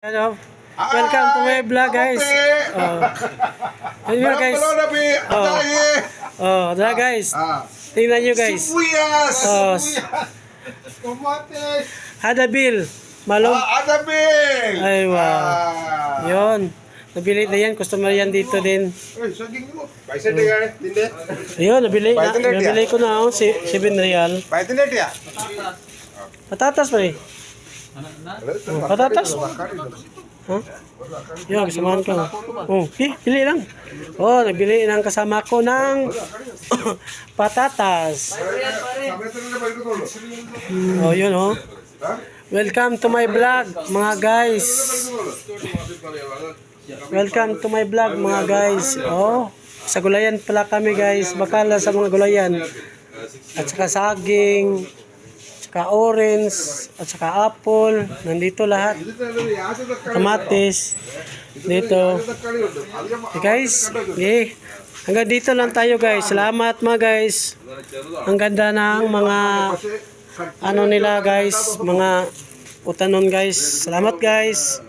Hello. Welcome to my vlog, guys. Tingnan guys. Guys. Tingnan nyo, guys. Adabil. Malong. Adabil. Ay, wow. Yun. Nabili na yan. Customer yan dito din. Ayun, nabili. Nabili ko na ako. 7 real. Patatas pa eh. Patatas. Huh? Yo, samahan ko. Oh, pili lang. Oh, nagbili ng kasama ko ng patatas. Oh, yun oh. Welcome to my vlog, mga guys. Welcome to my vlog, mga guys. Oh, sa gulayan pala kami, guys. Bakala sa mga gulayan. At saka saging, saka orange, at saka apple. Nandito lahat. Kamatis. Dito. Okay, guys. Okay. Hanggang dito lang tayo, guys. Salamat, mga guys. Ang ganda ng mga ano nila, guys. Mga utanon, guys. Salamat, guys.